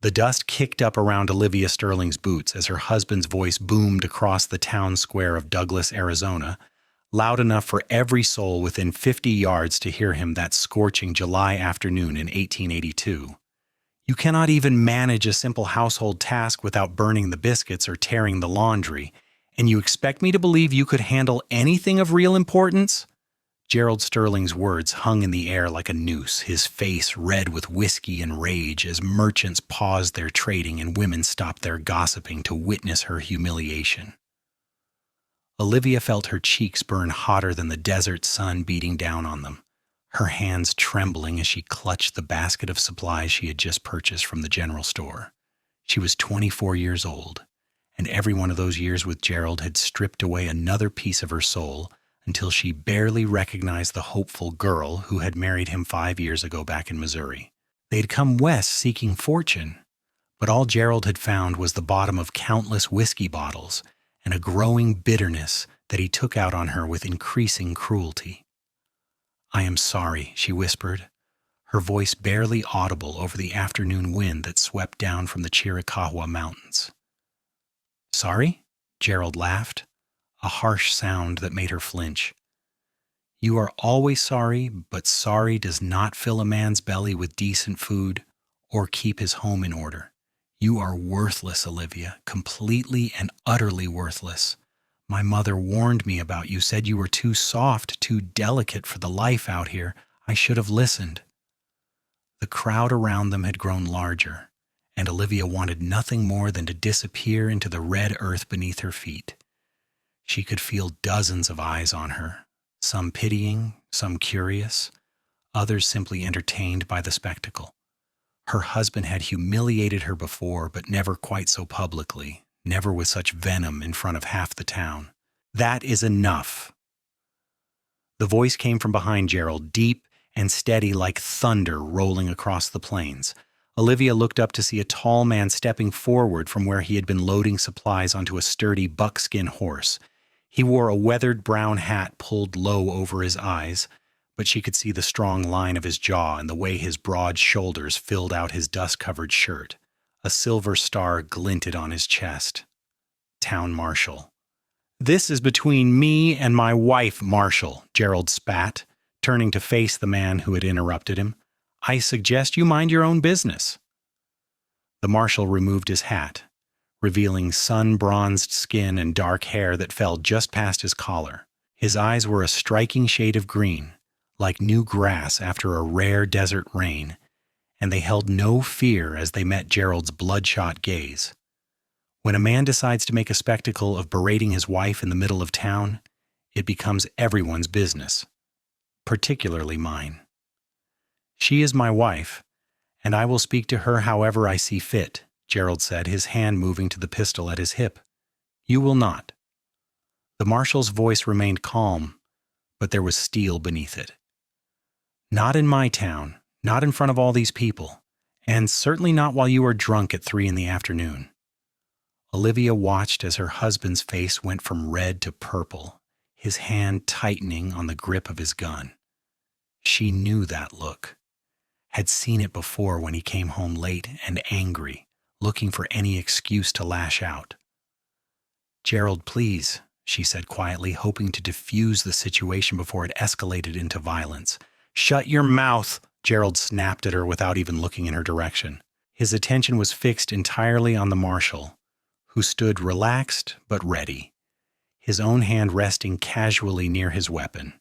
The dust kicked up around Olivia Sterling's boots as her husband's voice boomed across the town square of Douglas, Arizona, loud enough for every soul within 50 yards to hear him that scorching July afternoon in 1882. You cannot even manage a simple household task without burning the biscuits or tearing the laundry, and you expect me to believe you could handle anything of real importance? Gerald Sterling's words hung in the air like a noose, his face red with whiskey and rage as merchants paused their trading and women stopped their gossiping to witness her humiliation. Olivia felt her cheeks burn hotter than the desert sun beating down on them, her hands trembling as she clutched the basket of supplies she had just purchased from the general store. She was 24 years old, and every one of those years with Gerald had stripped away another piece of her soul until she barely recognized the hopeful girl who had married him 5 years ago back in Missouri. They had come west seeking fortune, but all Gerald had found was the bottom of countless whiskey bottles and a growing bitterness that he took out on her with increasing cruelty. "I am sorry," she whispered, her voice barely audible over the afternoon wind that swept down from the Chiricahua Mountains. "Sorry?" Gerald laughed, a harsh sound that made her flinch. "You are always sorry, but sorry does not fill a man's belly with decent food or keep his home in order. You are worthless, Olivia, completely and utterly worthless. My mother warned me about you, said you were too soft, too delicate for the life out here. I should have listened." The crowd around them had grown larger, and Olivia wanted nothing more than to disappear into the red earth beneath her feet. She could feel dozens of eyes on her, some pitying, some curious, others simply entertained by the spectacle. Her husband had humiliated her before, but never quite so publicly, never with such venom in front of half the town. "That is enough." The voice came from behind Gerald, deep and steady like thunder rolling across the plains. Olivia looked up to see a tall man stepping forward from where he had been loading supplies onto a sturdy buckskin horse. He wore a weathered brown hat pulled low over his eyes, but she could see the strong line of his jaw and the way his broad shoulders filled out his dust-covered shirt. A silver star glinted on his chest. Town Marshal. "This is between me and my wife, Marshal," Gerald spat, turning to face the man who had interrupted him. "I suggest you mind your own business." The Marshal removed his hat, revealing sun-bronzed skin and dark hair that fell just past his collar. His eyes were a striking shade of green, like new grass after a rare desert rain, and they held no fear as they met Gerald's bloodshot gaze. When a man decides to make a spectacle of berating his wife in the middle of town, it becomes everyone's business, particularly mine. "She is my wife, and I will speak to her however I see fit," Gerald said, his hand moving to the pistol at his hip. "You will not." The Marshal's voice remained calm, but there was steel beneath it. "Not in my town, not in front of all these people, and certainly not while you are drunk at 3 p.m. Olivia watched as her husband's face went from red to purple, his hand tightening on the grip of his gun. She knew that look, had seen it before when he came home late and angry, looking for any excuse to lash out. "Gerald, please," she said quietly, hoping to diffuse the situation before it escalated into violence. "Shut your mouth," Gerald snapped at her without even looking in her direction. His attention was fixed entirely on the Marshal, who stood relaxed but ready, his own hand resting casually near his weapon.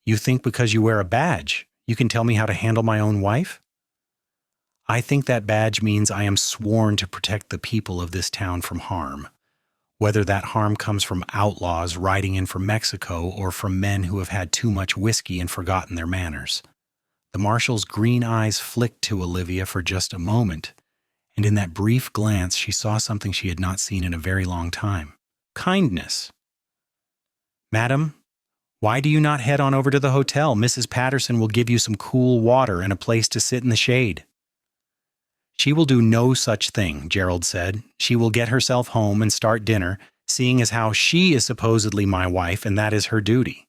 "You think because you wear a badge, you can tell me how to handle my own wife?" "I think that badge means I am sworn to protect the people of this town from harm, whether that harm comes from outlaws riding in from Mexico or from men who have had too much whiskey and forgotten their manners." The Marshal's green eyes flicked to Olivia for just a moment, and in that brief glance she saw something she had not seen in a very long time. Kindness. "Madam, why do you not head on over to the hotel? Mrs. Patterson will give you some cool water and a place to sit in the shade." "She will do no such thing," Gerald said. "She will get herself home and start dinner, seeing as how she is supposedly my wife and that is her duty."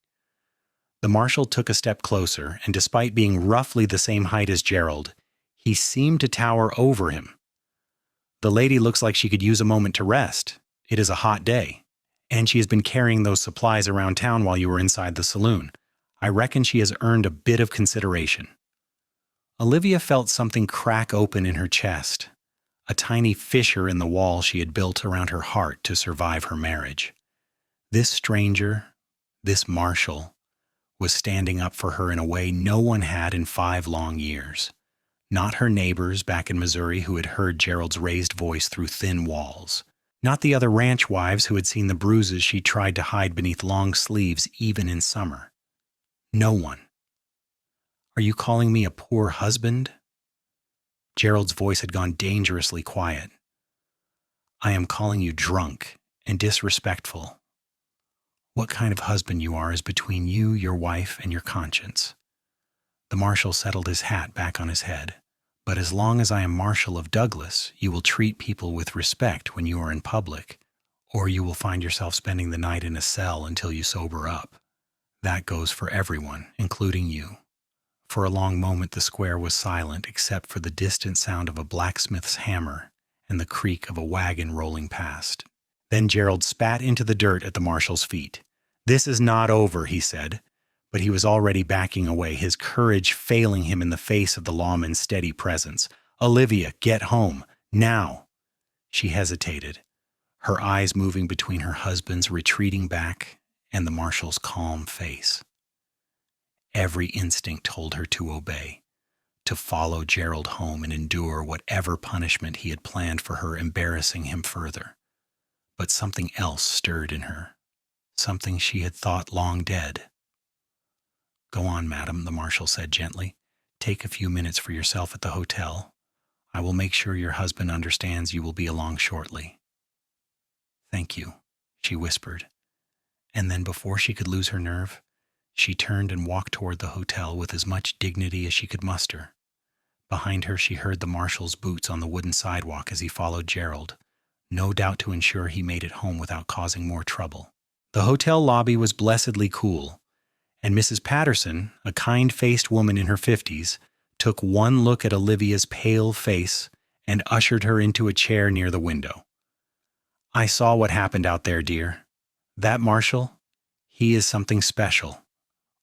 The Marshal took a step closer, and despite being roughly the same height as Gerald, he seemed to tower over him. The lady looks like she could use a moment to rest. It is a hot day. And she has been carrying those supplies around town while you were inside the saloon. I reckon she has earned a bit of consideration." Olivia felt something crack open in her chest, a tiny fissure in the wall she had built around her heart to survive her marriage. This stranger, this marshal, was standing up for her in a way no one had in 5 long years. Not her neighbors back in Missouri who had heard Gerald's raised voice through thin walls. Not the other ranch wives who had seen the bruises she tried to hide beneath long sleeves even in summer. No one. "Are you calling me a poor husband?" Gerald's voice had gone dangerously quiet. "I am calling you drunk and disrespectful. What kind of husband you are is between you, your wife, and your conscience." The marshal settled his hat back on his head. "But as long as I am Marshal of Douglas, you will treat people with respect when you are in public, or you will find yourself spending the night in a cell until you sober up. That goes for everyone, including you." For a long moment the square was silent except for the distant sound of a blacksmith's hammer and the creak of a wagon rolling past. Then Gerald spat into the dirt at the marshal's feet. "This is not over," he said, but he was already backing away, his courage failing him in the face of the lawman's steady presence. "Olivia, get home, now." She hesitated, her eyes moving between her husband's retreating back and the marshal's calm face. Every instinct told her to obey, to follow Gerald home and endure whatever punishment he had planned for her, embarrassing him further. But something else stirred in her, something she had thought long dead. "Go on, madam," the marshal said gently. "Take a few minutes for yourself at the hotel. I will make sure your husband understands you will be along shortly." "Thank you," she whispered, and then before she could lose her nerve, she turned and walked toward the hotel with as much dignity as she could muster. Behind her she heard the marshal's boots on the wooden sidewalk as he followed Gerald, no doubt to ensure he made it home without causing more trouble. The hotel lobby was blessedly cool, and Mrs. Patterson, a kind-faced woman in her 50s, took one look at Olivia's pale face and ushered her into a chair near the window. "I saw what happened out there, dear. That marshal, he is something special.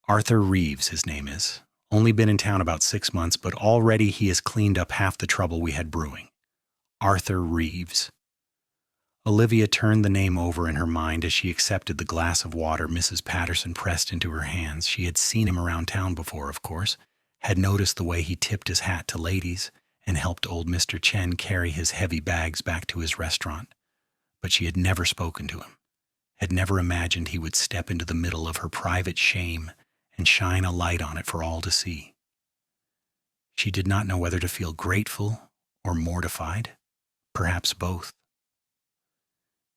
Arthur Reeves, his name is. Only been in town about 6 months, but already he has cleaned up half the trouble we had brewing. Arthur Reeves." Olivia turned the name over in her mind as she accepted the glass of water Mrs. Patterson pressed into her hands. She had seen him around town before, of course, had noticed the way he tipped his hat to ladies and helped old Mr. Chen carry his heavy bags back to his restaurant. But she had never spoken to him, had never imagined he would step into the middle of her private shame and shine a light on it for all to see. She did not know whether to feel grateful or mortified, perhaps both.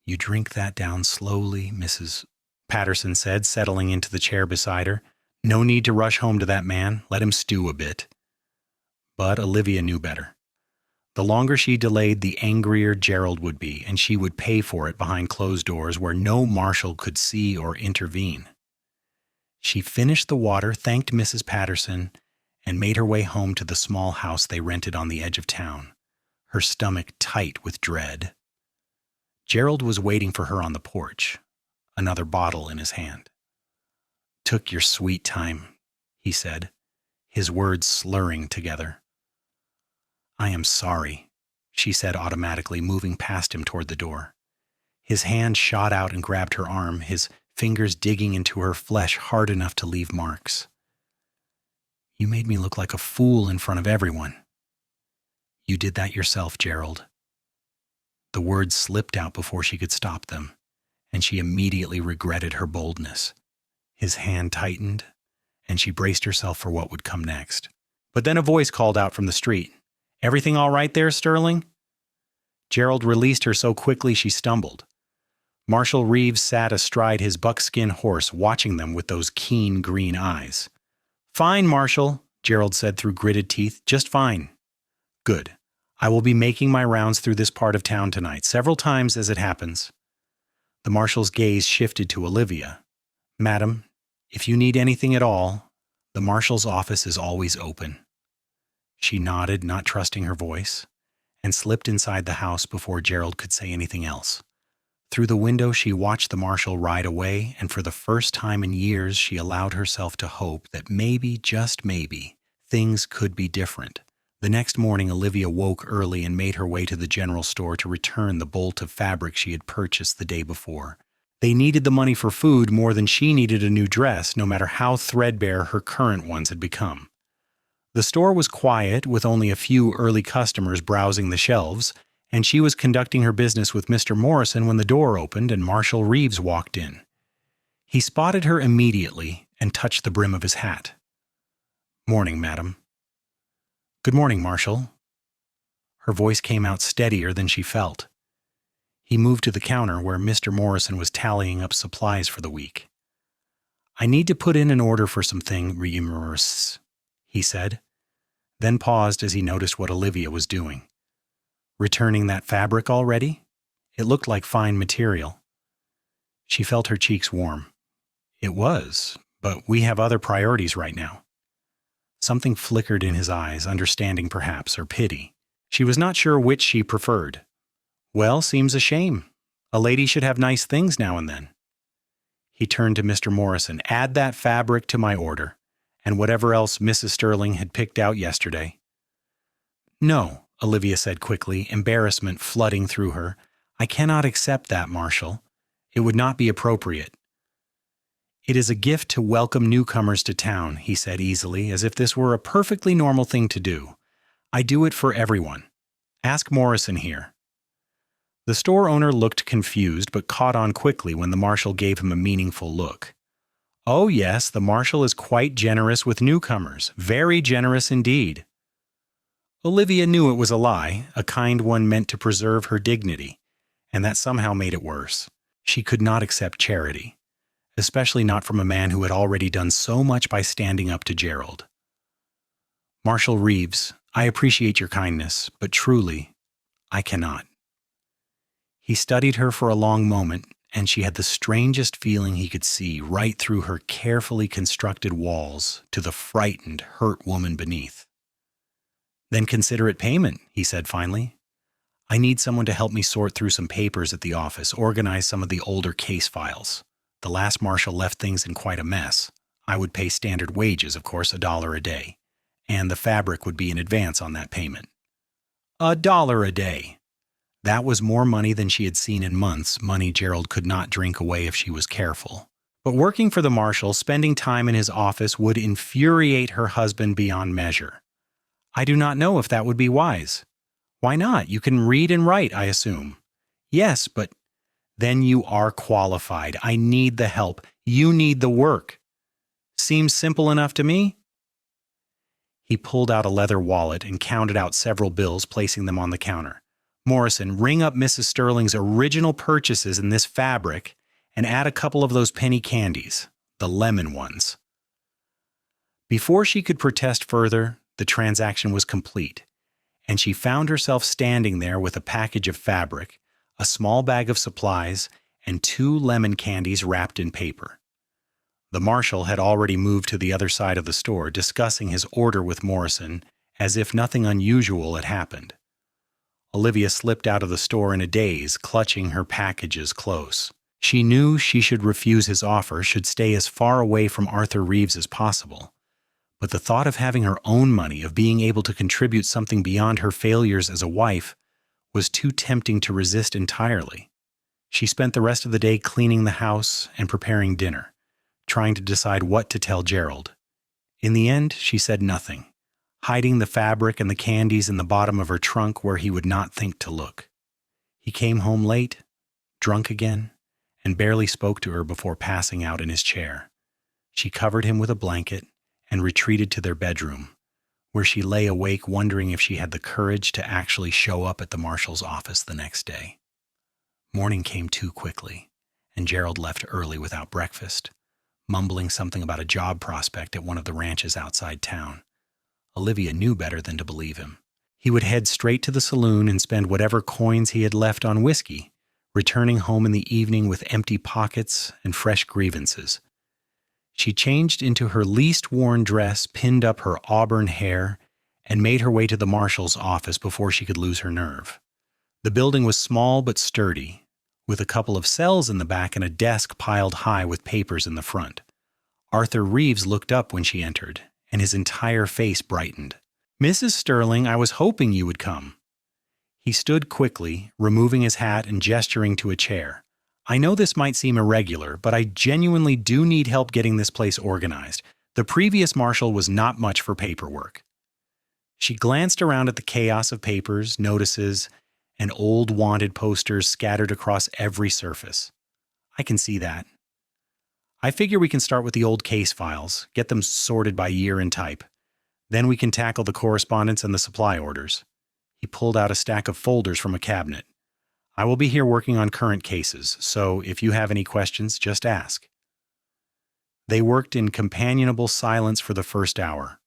"You drink that down slowly," Mrs. Patterson said, settling into the chair beside her. "No need to rush home to that man. Let him stew a bit." But Olivia knew better. The longer she delayed, the angrier Gerald would be, and she would pay for it behind closed doors where no marshal could see or intervene. She finished the water, thanked Mrs. Patterson, and made her way home to the small house they rented on the edge of town, her stomach tight with dread. Gerald was waiting for her on the porch, another bottle in his hand. "Took your sweet time," he said, his words slurring together. "I am sorry," she said automatically, moving past him toward the door. His hand shot out and grabbed her arm, his fingers digging into her flesh hard enough to leave marks. "You made me look like a fool in front of everyone." "You did that yourself, Gerald." The words slipped out before she could stop them, and she immediately regretted her boldness. His hand tightened, and she braced herself for what would come next. But then a voice called out from the street. "Everything all right there, Sterling?" Gerald released her so quickly she stumbled. Marshal Reeves sat astride his buckskin horse, watching them with those keen green eyes. "Fine, Marshal," Gerald said through gritted teeth. "Just fine." "Good. I will be making my rounds through this part of town tonight, several times as it happens." The marshal's gaze shifted to Olivia. "Madam, if you need anything at all, the marshal's office is always open." She nodded, not trusting her voice, and slipped inside the house before Gerald could say anything else. Through the window, she watched the marshal ride away, and for the first time in years, she allowed herself to hope that maybe, just maybe, things could be different. The next morning, Olivia woke early and made her way to the general store to return the bolt of fabric she had purchased the day before. They needed the money for food more than she needed a new dress, no matter how threadbare her current ones had become. The store was quiet, with only a few early customers browsing the shelves, and she was conducting her business with Mr. Morrison when the door opened and Marshal Reeves walked in. He spotted her immediately and touched the brim of his hat. "Morning, madam." "Good morning, Marshal." Her voice came out steadier than she felt. He moved to the counter where Mr. Morrison was tallying up supplies for the week. "I need to put in an order for something, Reeves," he said, then paused as he noticed what Olivia was doing. "Returning that fabric already? It looked like fine material." She felt her cheeks warm. "It was, but we have other priorities right now." Something flickered in his eyes, understanding perhaps, or pity. She was not sure which she preferred. "Well, seems a shame. A lady should have nice things now and then." He turned to Mr. Morrison. "Add that fabric to my order, and whatever else Mrs. Sterling had picked out yesterday." "No," Olivia said quickly, embarrassment flooding through her. "I cannot accept that, Marshal. It would not be appropriate." "It is a gift to welcome newcomers to town," he said easily, as if this were a perfectly normal thing to do. "I do it for everyone. Ask Morrison here." The store owner looked confused, but caught on quickly when the marshal gave him a meaningful look. "Oh yes, the marshal is quite generous with newcomers, very generous indeed." Olivia knew it was a lie, a kind one meant to preserve her dignity, and that somehow made it worse. She could not accept charity, especially not from a man who had already done so much by standing up to Gerald. "Marshal Reeves, I appreciate your kindness, but truly, I cannot." He studied her for a long moment, and she had the strangest feeling he could see right through her carefully constructed walls to the frightened, hurt woman beneath. "Then consider it payment," he said finally. "I need someone to help me sort through some papers at the office, organize some of the older case files. The last marshal left things in quite a mess. I would pay standard wages, of course, $1 a day, and the fabric would be in advance on that payment." $1 a day! That was more money than she had seen in months, money Gerald could not drink away if she was careful. But working for the marshal, spending time in his office would infuriate her husband beyond measure. "I do not know if that would be wise." "Why not? You can read and write, I assume." "Yes, but—" "Then you are qualified. I need the help. You need the work. Seems simple enough to me." He pulled out a leather wallet and counted out several bills, placing them on the counter. "Morrison, ring up Mrs. Sterling's original purchases in this fabric and add a couple of those penny candies, the lemon ones." Before she could protest further, the transaction was complete, and she found herself standing there with a package of fabric, a small bag of supplies, and 2 lemon candies wrapped in paper. The marshal had already moved to the other side of the store, discussing his order with Morrison as if nothing unusual had happened. Olivia slipped out of the store in a daze, clutching her packages close. She knew she should refuse his offer, should stay as far away from Arthur Reeves as possible. But the thought of having her own money, of being able to contribute something beyond her failures as a wife, was too tempting to resist entirely. She spent the rest of the day cleaning the house and preparing dinner, trying to decide what to tell Gerald. In the end, she said nothing, hiding the fabric and the candies in the bottom of her trunk where he would not think to look. He came home late, drunk again, and barely spoke to her before passing out in his chair. She covered him with a blanket and retreated to their bedroom, where she lay awake wondering if she had the courage to actually show up at the marshal's office the next day. Morning came too quickly, and Gerald left early without breakfast, mumbling something about a job prospect at one of the ranches outside town. Olivia knew better than to believe him. He would head straight to the saloon and spend whatever coins he had left on whiskey, returning home in the evening with empty pockets and fresh grievances. She changed into her least worn dress, pinned up her auburn hair, and made her way to the marshal's office before she could lose her nerve. The building was small but sturdy, with a couple of cells in the back and a desk piled high with papers in the front. Arthur Reeves looked up when she entered, and his entire face brightened. "Mrs. Sterling, I was hoping you would come." He stood quickly, removing his hat and gesturing to a chair. "I know this might seem irregular, but I genuinely do need help getting this place organized. The previous marshal was not much for paperwork." She glanced around at the chaos of papers, notices, and old wanted posters scattered across every surface. "I can see that. I figure we can start with the old case files, get them sorted by year and type. Then we can tackle the correspondence and the supply orders." He pulled out a stack of folders from a cabinet. "I will be here working on current cases, so if you have any questions, just ask." They worked in companionable silence for the first hour,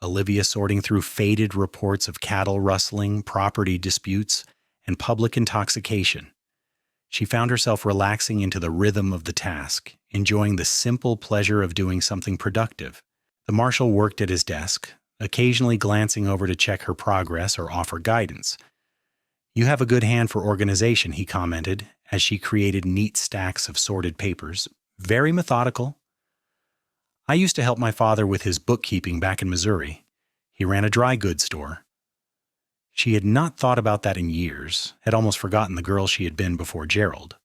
Olivia sorting through faded reports of cattle rustling, property disputes, and public intoxication. She found herself relaxing into the rhythm of the task, enjoying the simple pleasure of doing something productive. The marshal worked at his desk, occasionally glancing over to check her progress or offer guidance. "You have a good hand for organization," he commented, as she created neat stacks of sorted papers. "Very methodical." "I used to help my father with his bookkeeping back in Missouri. He ran a dry goods store." She had not thought about that in years, had almost forgotten the girl she had been before Gerald.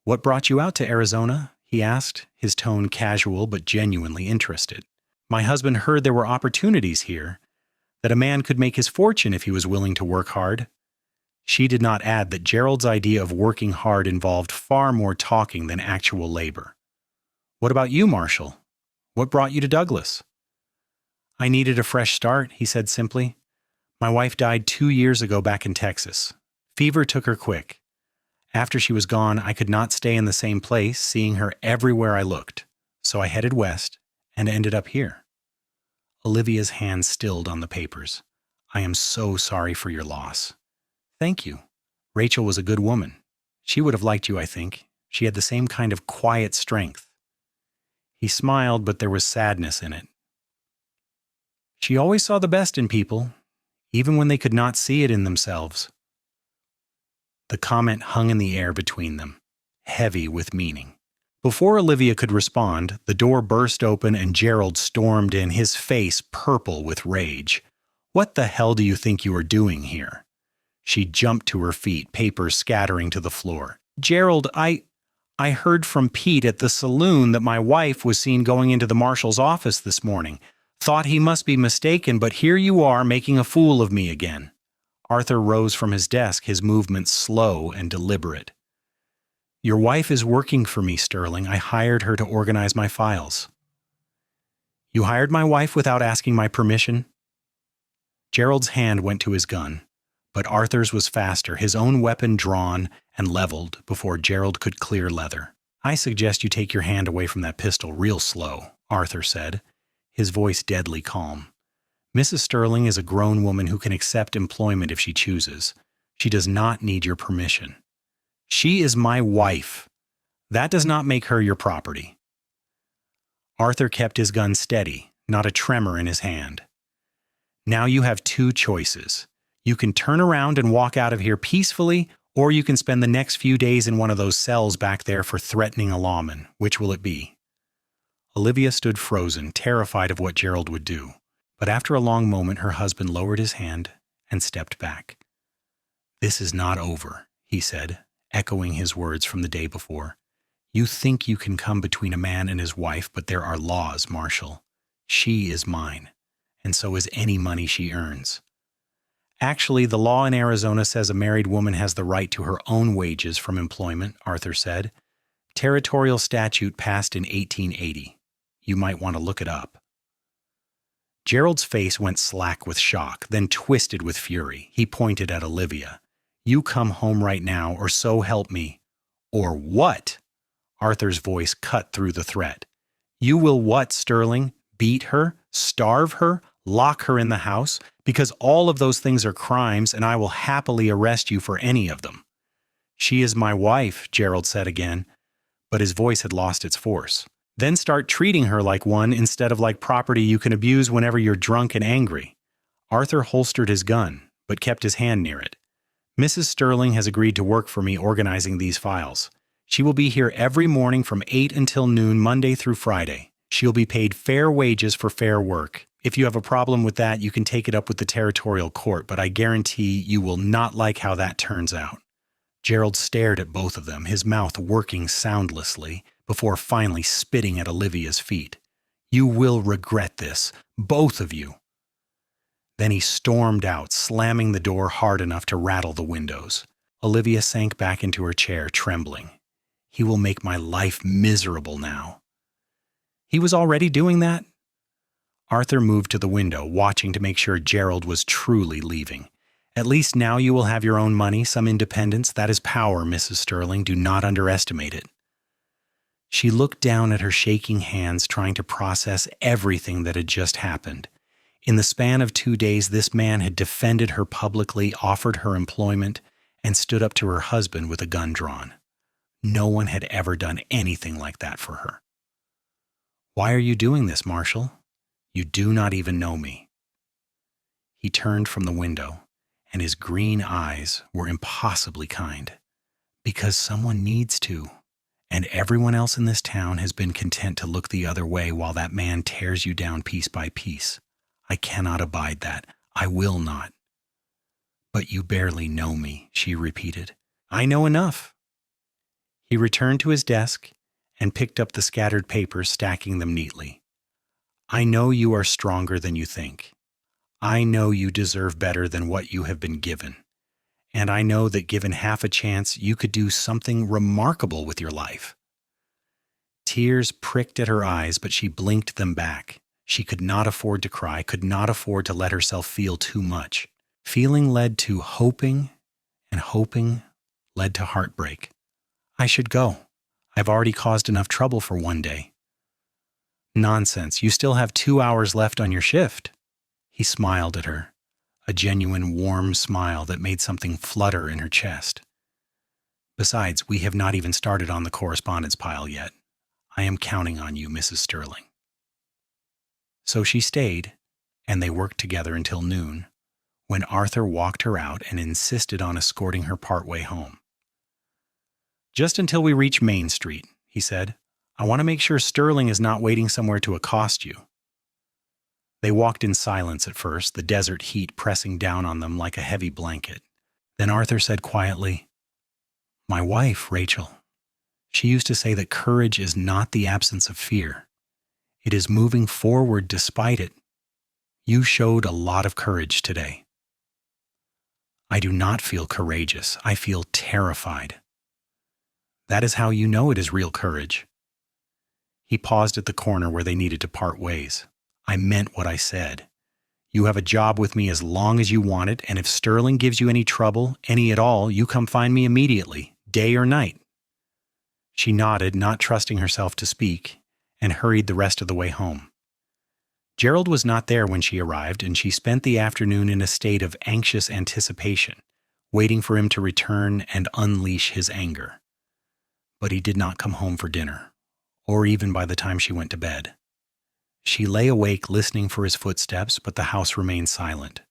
"What brought you out to Arizona?" he asked, his tone casual but genuinely interested. "My husband heard there were opportunities here, that a man could make his fortune if he was willing to work hard." She did not add that Gerald's idea of working hard involved far more talking than actual labor. "What about you, Marshal? What brought you to Douglas?" "I needed a fresh start," he said simply. "My wife died 2 years ago back in Texas. Fever took her quick. After she was gone, I could not stay in the same place, seeing her everywhere I looked. So I headed west and ended up here." Olivia's hand stilled on the papers. "I am so sorry for your loss." "Thank you. Rachel was a good woman. She would have liked you, I think. She had the same kind of quiet strength." He smiled, but there was sadness in it. "She always saw the best in people, even when they could not see it in themselves." The comment hung in the air between them, heavy with meaning. Before Olivia could respond, the door burst open and Gerald stormed in, his face purple with rage. "What the hell do you think you are doing here?" She jumped to her feet, papers scattering to the floor. "Gerald, I heard from Pete at the saloon that my wife was seen going into the marshal's office this morning. Thought he must be mistaken, but here you are making a fool of me again." Arthur rose from his desk, his movements slow and deliberate. "Your wife is working for me, Sterling. I hired her to organize my files." "You hired my wife without asking my permission?" Gerald's hand went to his gun, but Arthur's was faster, his own weapon drawn and leveled before Gerald could clear leather. "I suggest you take your hand away from that pistol real slow," Arthur said, his voice deadly calm. "Mrs. Sterling is a grown woman who can accept employment if she chooses. She does not need your permission. She is my wife. That does not make her your property." Arthur kept his gun steady, not a tremor in his hand. "Now you have 2 choices. You can turn around and walk out of here peacefully, or you can spend the next few days in one of those cells back there for threatening a lawman. Which will it be?" Olivia stood frozen, terrified of what Gerald would do. But after a long moment, her husband lowered his hand and stepped back. "This is not over," he said, echoing his words from the day before. "You think you can come between a man and his wife, but there are laws, Marshal. She is mine, and so is any money she earns." "Actually, the law in Arizona says a married woman has the right to her own wages from employment," Arthur said. "Territorial statute passed in 1880. You might want to look it up." Gerald's face went slack with shock, then twisted with fury. He pointed at Olivia. "You come home right now, or so help me." "Or what?" Arthur's voice cut through the threat. "You will what, Sterling? Beat her? Starve her? Lock her in the house? Because all of those things are crimes, and I will happily arrest you for any of them." "She is my wife," Gerald said again, but his voice had lost its force. "Then start treating her like one instead of like property you can abuse whenever you're drunk and angry. Arthur holstered his gun, but kept his hand near it. Mrs. Sterling has agreed to work for me organizing these files. She will be here every morning from 8 until noon, Monday through Friday. She'll be paid fair wages for fair work. If you have a problem with that, you can take it up with the territorial court, but I guarantee you will not like how that turns out. Gerald stared at both of them, his mouth working soundlessly, before finally spitting at Olivia's feet. You will regret this, both of you. Then he stormed out, slamming the door hard enough to rattle the windows. Olivia sank back into her chair, trembling. He will make my life miserable now. He was already doing that? Arthur moved to the window, watching to make sure Gerald was truly leaving. At least now you will have your own money, some independence. That is power, Mrs. Sterling. Do not underestimate it. She looked down at her shaking hands, trying to process everything that had just happened. In the span of 2 days, this man had defended her publicly, offered her employment, and stood up to her husband with a gun drawn. No one had ever done anything like that for her. Why are you doing this, Marshal? You do not even know me. He turned from the window, and his green eyes were impossibly kind. Because someone needs to, and everyone else in this town has been content to look the other way while that man tears you down piece by piece. I cannot abide that. I will not. But you barely know me, she repeated. I know enough. He returned to his desk and picked up the scattered papers, stacking them neatly. I know you are stronger than you think. I know you deserve better than what you have been given. And I know that given half a chance, you could do something remarkable with your life. Tears pricked at her eyes, but she blinked them back. She could not afford to cry, could not afford to let herself feel too much. Feeling led to hoping, and hoping led to heartbreak. I should go. I've already caused enough trouble for one day. Nonsense, you still have 2 hours left on your shift. He smiled at her, a genuine warm smile that made something flutter in her chest. Besides, we have not even started on the correspondence pile yet. I am counting on you, Mrs. Sterling. So she stayed, and they worked together until noon, when Arthur walked her out and insisted on escorting her partway home. Just until we reach Main Street, he said. I want to make sure Sterling is not waiting somewhere to accost you. They walked in silence at first, the desert heat pressing down on them like a heavy blanket. Then Arthur said quietly, My wife, Rachel, she used to say that courage is not the absence of fear. It is moving forward despite it. You showed a lot of courage today. I do not feel courageous. I feel terrified. That is how you know it is real courage. He paused at the corner where they needed to part ways. I meant what I said. You have a job with me as long as you want it, and if Sterling gives you any trouble, any at all, you come find me immediately, day or night. She nodded, not trusting herself to speak, and hurried the rest of the way home. Gerald was not there when she arrived, and she spent the afternoon in a state of anxious anticipation, waiting for him to return and unleash his anger. But he did not come home for dinner, or even by the time she went to bed. She lay awake listening for his footsteps, but the house remained silent.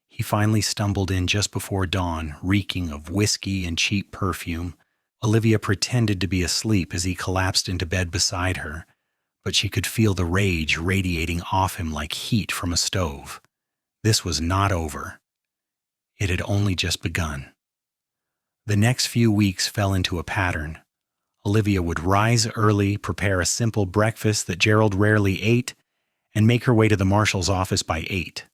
He finally stumbled in just before dawn, reeking of whiskey and cheap perfume. Olivia pretended to be asleep as he collapsed into bed beside her, but she could feel the rage radiating off him like heat from a stove. This was not over. It had only just begun. The next few weeks fell into a pattern. Olivia would rise early, prepare a simple breakfast that Gerald rarely ate, and make her way to the marshal's office by 8.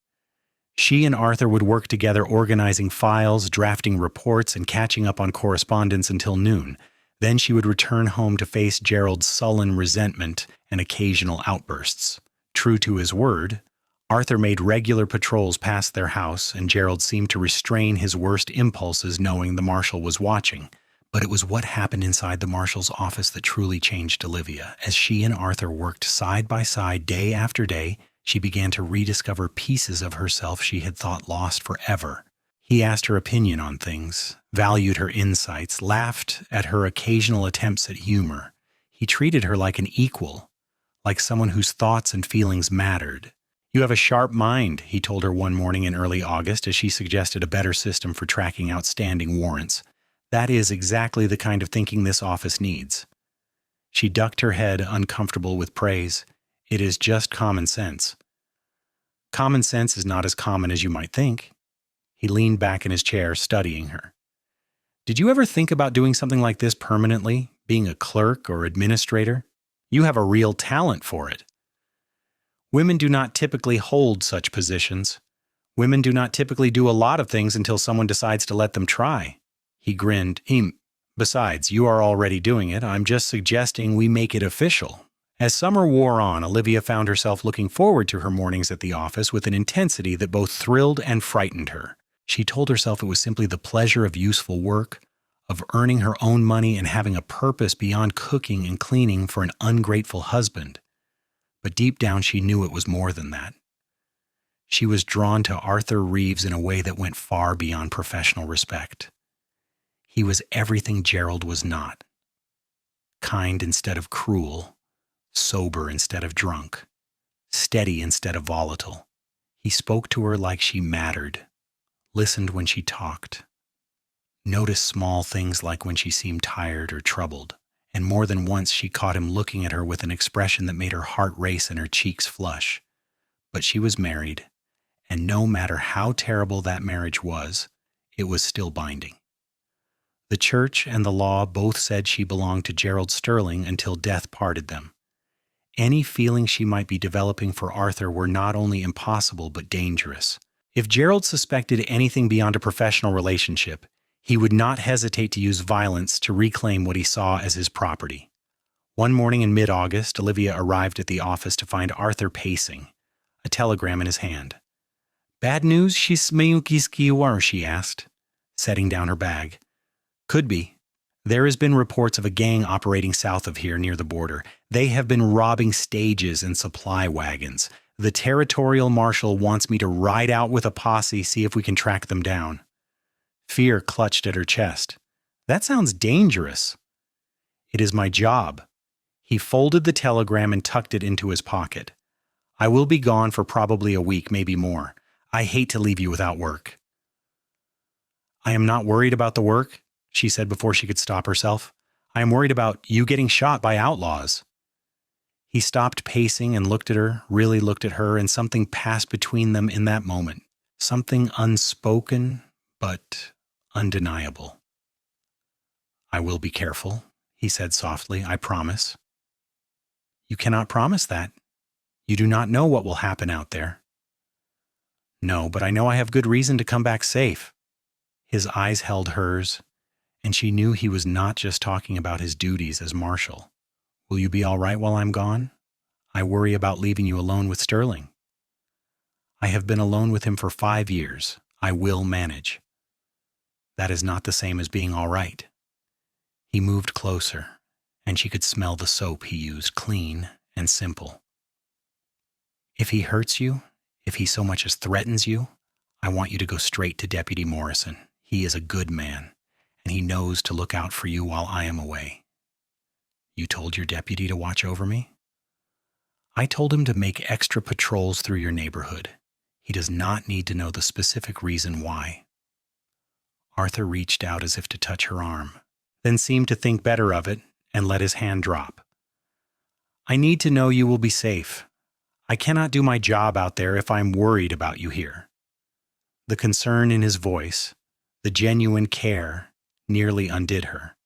She and Arthur would work together organizing files, drafting reports, and catching up on correspondence until noon. Then she would return home to face Gerald's sullen resentment and occasional outbursts. True to his word, Arthur made regular patrols past their house, and Gerald seemed to restrain his worst impulses knowing the marshal was watching. But it was what happened inside the marshal's office that truly changed Olivia. As she and Arthur worked side by side day after day, she began to rediscover pieces of herself she had thought lost forever. He asked her opinion on things, valued her insights, laughed at her occasional attempts at humor. He treated her like an equal, like someone whose thoughts and feelings mattered. You have a sharp mind, he told her one morning in early August as she suggested a better system for tracking outstanding warrants. That is exactly the kind of thinking this office needs. She ducked her head, uncomfortable with praise. It is just common sense. Common sense is not as common as you might think. He leaned back in his chair, studying her. Did you ever think about doing something like this permanently, being a clerk or administrator? You have a real talent for it. Women do not typically hold such positions. Women do not typically do a lot of things until someone decides to let them try. He grinned. Besides, you are already doing it. I'm just suggesting we make it official. As summer wore on, Olivia found herself looking forward to her mornings at the office with an intensity that both thrilled and frightened her. She told herself it was simply the pleasure of useful work, of earning her own money and having a purpose beyond cooking and cleaning for an ungrateful husband. But deep down she knew it was more than that. She was drawn to Arthur Reeves in a way that went far beyond professional respect. He was everything Gerald was not. Kind instead of cruel, sober instead of drunk, steady instead of volatile. He spoke to her like she mattered, listened when she talked, noticed small things like when she seemed tired or troubled, and more than once she caught him looking at her with an expression that made her heart race and her cheeks flush. But she was married, and no matter how terrible that marriage was, it was still binding. The church and the law both said she belonged to Gerald Sterling until death parted them. Any feelings she might be developing for Arthur were not only impossible but dangerous. If Gerald suspected anything beyond a professional relationship, he would not hesitate to use violence to reclaim what he saw as his property. One morning in mid-August, Olivia arrived at the office to find Arthur pacing, a telegram in his hand. "Bad news, she asked, setting down her bag. "Could be. There has been reports of a gang operating south of here near the border. They have been robbing stages and supply wagons. The territorial marshal wants me to ride out with a posse, see if we can track them down." Fear clutched at her chest. "That sounds dangerous." "It is my job." He folded the telegram and tucked it into his pocket. "I will be gone for probably a week, maybe more. I hate to leave you without work." "I am not worried about the work," she said before she could stop herself. "I am worried about you getting shot by outlaws." He stopped pacing and looked at her, really looked at her, and something passed between them in that moment. Something unspoken, but undeniable. "I will be careful," he said softly. "I promise." "You cannot promise that. You do not know what will happen out there." "No, but I know I have good reason to come back safe." His eyes held hers, and she knew he was not just talking about his duties as marshal. "Will you be all right while I'm gone? I worry about leaving you alone with Sterling." "I have been alone with him for 5 years. I will manage." "That is not the same as being all right." He moved closer, and she could smell the soap he used, clean and simple. "If he hurts you, if he so much as threatens you, I want you to go straight to Deputy Morrison. He is a good man, and he knows to look out for you while I am away." "You told your deputy to watch over me?" "I told him to make extra patrols through your neighborhood. He does not need to know the specific reason why." Arthur reached out as if to touch her arm, then seemed to think better of it and let his hand drop. "I need to know you will be safe. I cannot do my job out there if I'm worried about you here." The concern in his voice, the genuine care, nearly undid her.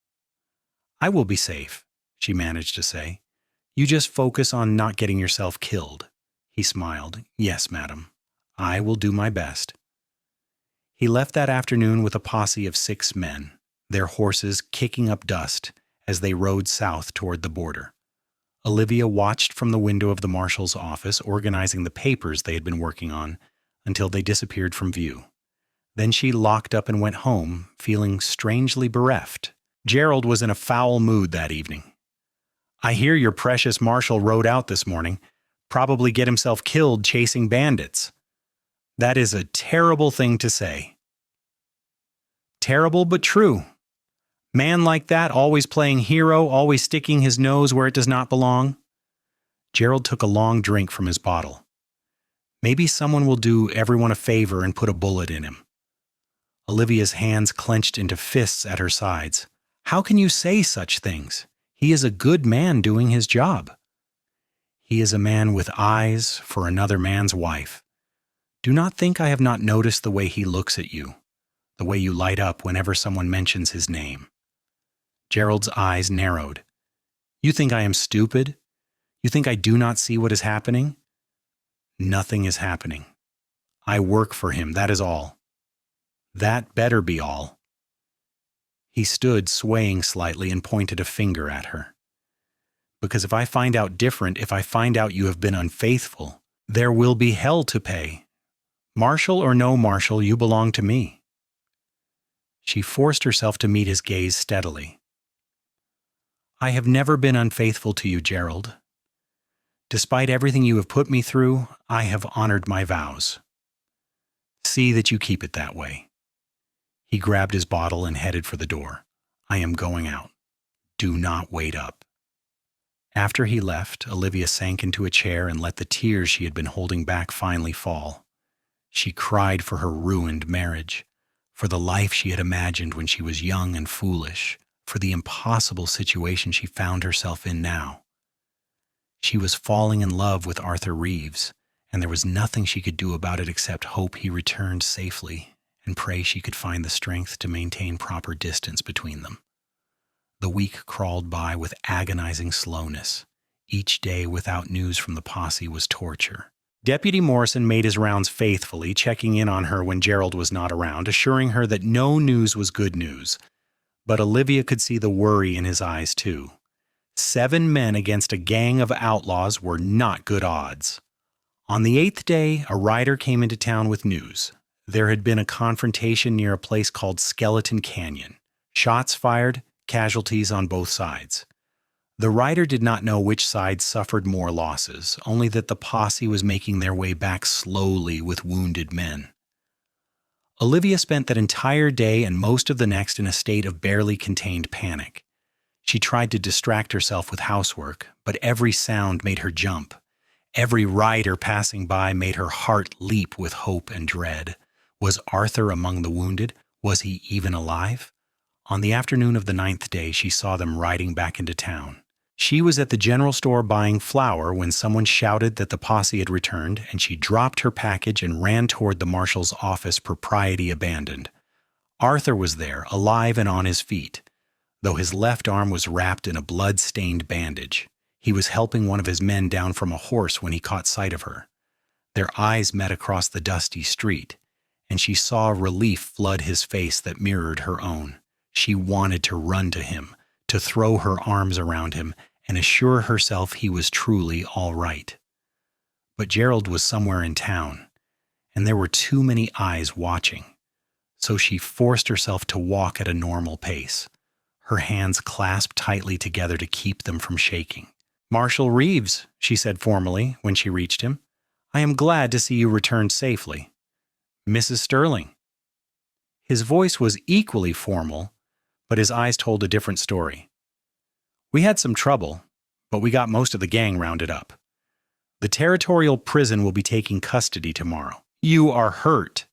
"I will be safe," she managed to say. "You just focus on not getting yourself killed." He smiled. "Yes, madam. I will do my best." He left that afternoon with a posse of 6 men, their horses kicking up dust as they rode south toward the border. Olivia watched from the window of the marshal's office, organizing the papers they had been working on, until they disappeared from view. Then she locked up and went home, feeling strangely bereft. Gerald was in a foul mood that evening. "I hear your precious marshal rode out this morning. Probably get himself killed chasing bandits." "That is a terrible thing to say." "Terrible but true. Man like that, always playing hero, always sticking his nose where it does not belong." Gerald took a long drink from his bottle. Maybe someone will do everyone a favor and put a bullet in him. Olivia's hands clenched into fists at her sides. How can you say such things? He is a good man doing his job. He is a man with eyes for another man's wife. Do not think I have not noticed the way he looks at you, the way you light up whenever someone mentions his name. Gerald's eyes narrowed. You think I am stupid? You think I do not see what is happening? Nothing is happening. I work for him, that is all. That better be all. He stood swaying slightly and pointed a finger at her. Because if I find out different, if I find out you have been unfaithful, there will be hell to pay. Marshal or no marshal, you belong to me. She forced herself to meet his gaze steadily. I have never been unfaithful to you, Gerald. Despite everything you have put me through, I have honored my vows. See that you keep it that way. He grabbed his bottle and headed for the door. I am going out. Do not wait up. After he left, Olivia sank into a chair and let the tears she had been holding back finally fall. She cried for her ruined marriage, for the life she had imagined when she was young and foolish, for the impossible situation she found herself in now. She was falling in love with Arthur Reeves, and there was nothing she could do about it except hope he returned safely and pray she could find the strength to maintain proper distance between them. The week crawled by with agonizing slowness. Each day without news from the posse was torture. Deputy Morrison made his rounds faithfully, checking in on her when Gerald was not around, assuring her that no news was good news. But Olivia could see the worry in his eyes, too. 7 men against a gang of outlaws were not good odds. On the 8th day, a rider came into town with news. There had been a confrontation near a place called Skeleton Canyon. Shots fired, casualties on both sides. The rider did not know which side suffered more losses, only that the posse was making their way back slowly with wounded men. Olivia spent that entire day and most of the next in a state of barely contained panic. She tried to distract herself with housework, but every sound made her jump. Every rider passing by made her heart leap with hope and dread. Was Arthur among the wounded? Was he even alive? On the afternoon of the 9th day, she saw them riding back into town. She was at the general store buying flour when someone shouted that the posse had returned, and she dropped her package and ran toward the marshal's office, propriety abandoned. Arthur was there, alive and on his feet, though his left arm was wrapped in a blood-stained bandage. He was helping one of his men down from a horse when he caught sight of her. Their eyes met across the dusty street, and she saw relief flood his face that mirrored her own. She wanted to run to him, to throw her arms around him and assure herself he was truly all right. But Gerald was somewhere in town, and there were too many eyes watching, so she forced herself to walk at a normal pace, her hands clasped tightly together to keep them from shaking. "Marshal Reeves," she said formally when she reached him, "I am glad to see you returned safely. Mrs. Sterling." His voice was equally formal, but his eyes told a different story. "We had some trouble, but we got most of the gang rounded up. The territorial prison will be taking custody tomorrow. You are hurt."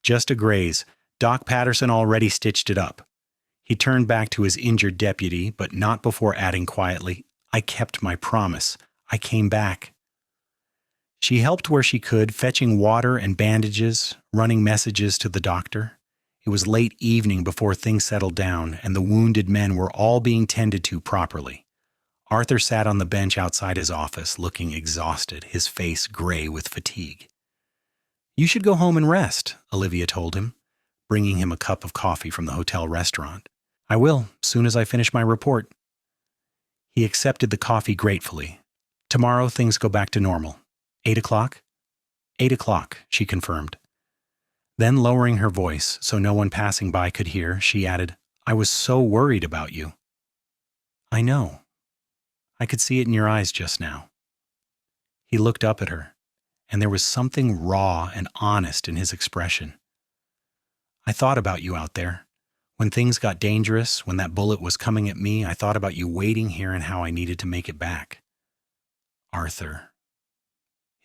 "Just a graze. Doc Patterson already stitched it up." He turned back to his injured deputy, but not before adding quietly, "I kept my promise. I came back." She helped where she could, fetching water and bandages, running messages to the doctor. It was late evening before things settled down, and the wounded men were all being tended to properly. Arthur sat on the bench outside his office, looking exhausted, his face gray with fatigue. "You should go home and rest," Olivia told him, bringing him a cup of coffee from the hotel restaurant. "I will, soon as I finish my report." He accepted the coffee gratefully. "Tomorrow things go back to normal. 8 o'clock?" 8 o'clock, she confirmed. Then, lowering her voice so no one passing by could hear, she added, "I was so worried about you." "I know. I could see it in your eyes just now." He looked up at her, and there was something raw and honest in his expression. "I thought about you out there. When things got dangerous, when that bullet was coming at me, I thought about you waiting here and how I needed to make it back." Arthur.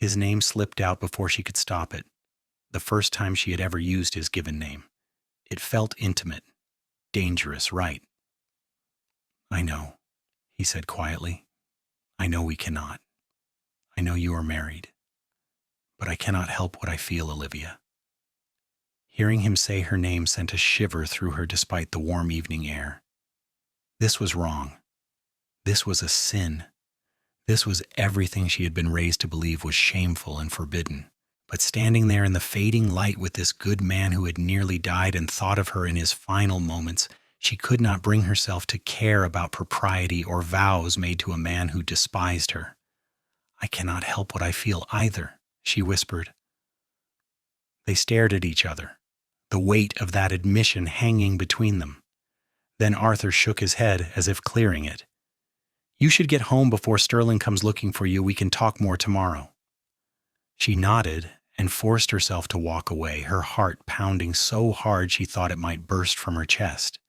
His name slipped out before she could stop it, the first time she had ever used his given name. It felt intimate, dangerous, right? I know, he said quietly. I know we cannot. I know you are married. But I cannot help what I feel, Olivia. Hearing him say her name sent a shiver through her despite the warm evening air. This was wrong. This was a sin. This was everything she had been raised to believe was shameful and forbidden. But standing there in the fading light with this good man who had nearly died and thought of her in his final moments, she could not bring herself to care about propriety or vows made to a man who despised her. I cannot help what I feel either, she whispered. They stared at each other, the weight of that admission hanging between them. Then Arthur shook his head as if clearing it. You should get home before Sterling comes looking for you. We can talk more tomorrow. She nodded and forced herself to walk away, her heart pounding so hard she thought it might burst from her chest.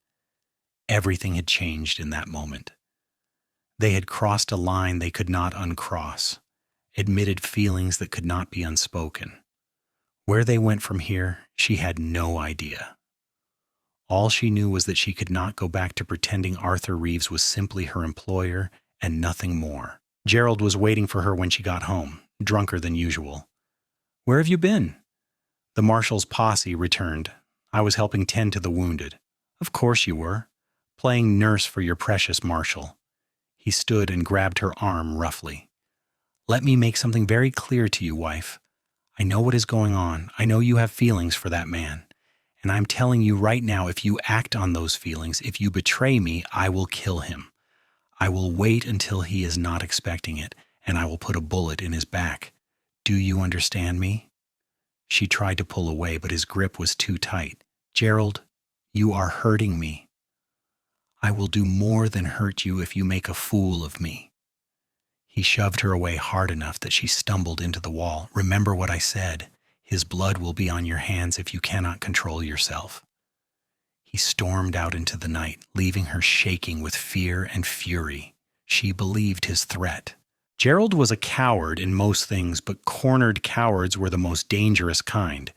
Everything had changed in that moment. They had crossed a line they could not uncross, admitted feelings that could not be unspoken. Where they went from here, she had no idea. All she knew was that she could not go back to pretending Arthur Reeves was simply her employer and nothing more. Gerald was waiting for her when she got home, drunker than usual. Where have you been? The marshal's posse returned. I was helping tend to the wounded. Of course you were. Playing nurse for your precious marshal. He stood and grabbed her arm roughly. Let me make something very clear to you, wife. I know what is going on. I know you have feelings for that man. And I'm telling you right now, if you act on those feelings, if you betray me, I will kill him. I will wait until he is not expecting it, and I will put a bullet in his back. Do you understand me? She tried to pull away, but his grip was too tight. Gerald, you are hurting me. I will do more than hurt you if you make a fool of me. He shoved her away hard enough that she stumbled into the wall. Remember what I said. His blood will be on your hands if you cannot control yourself. He stormed out into the night, leaving her shaking with fear and fury. She believed his threat. Gerald was a coward in most things, but cornered cowards were the most dangerous kind.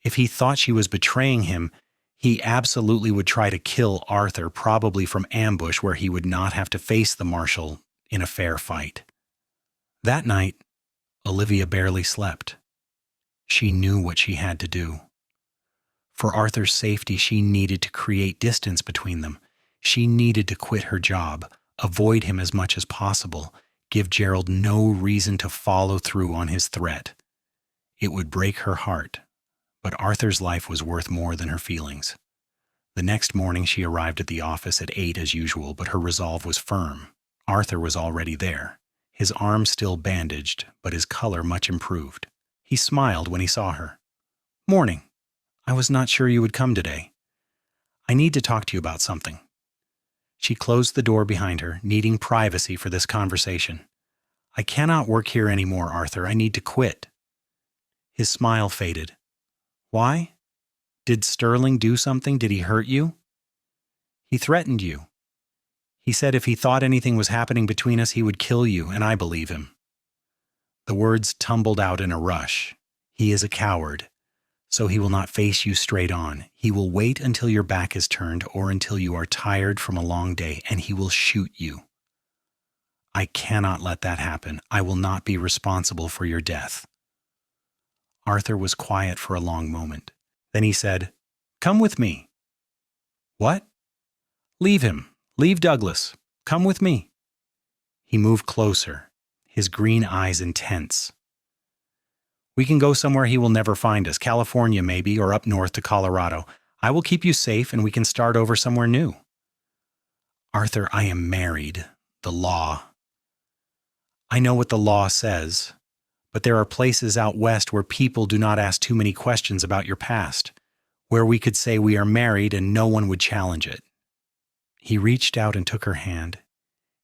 If he thought she was betraying him, he absolutely would try to kill Arthur, probably from ambush where he would not have to face the marshal in a fair fight. That night, Olivia barely slept. She knew what she had to do. For Arthur's safety, she needed to create distance between them. She needed to quit her job, avoid him as much as possible, give Gerald no reason to follow through on his threat. It would break her heart, but Arthur's life was worth more than her feelings. The next morning she arrived at the office at 8 as usual, but her resolve was firm. Arthur was already there, his arm still bandaged, but his color much improved. He smiled when he saw her. Morning. I was not sure you would come today. I need to talk to you about something. She closed the door behind her, needing privacy for this conversation. I cannot work here anymore, Arthur. I need to quit. His smile faded. Why? Did Sterling do something? Did he hurt you? He threatened you. He said if he thought anything was happening between us, he would kill you, and I believe him. The words tumbled out in a rush. He is a coward, so he will not face you straight on. He will wait until your back is turned or until you are tired from a long day, and he will shoot you. I cannot let that happen. I will not be responsible for your death. Arthur was quiet for a long moment. Then he said, Come with me. What? Leave him. Leave Douglas. Come with me. He moved closer, his green eyes intense. We can go somewhere he will never find us, California maybe, or up north to Colorado. I will keep you safe and we can start over somewhere new. Arthur, I am married. The law. I know what the law says, but there are places out west where people do not ask too many questions about your past, where we could say we are married and no one would challenge it. He reached out and took her hand,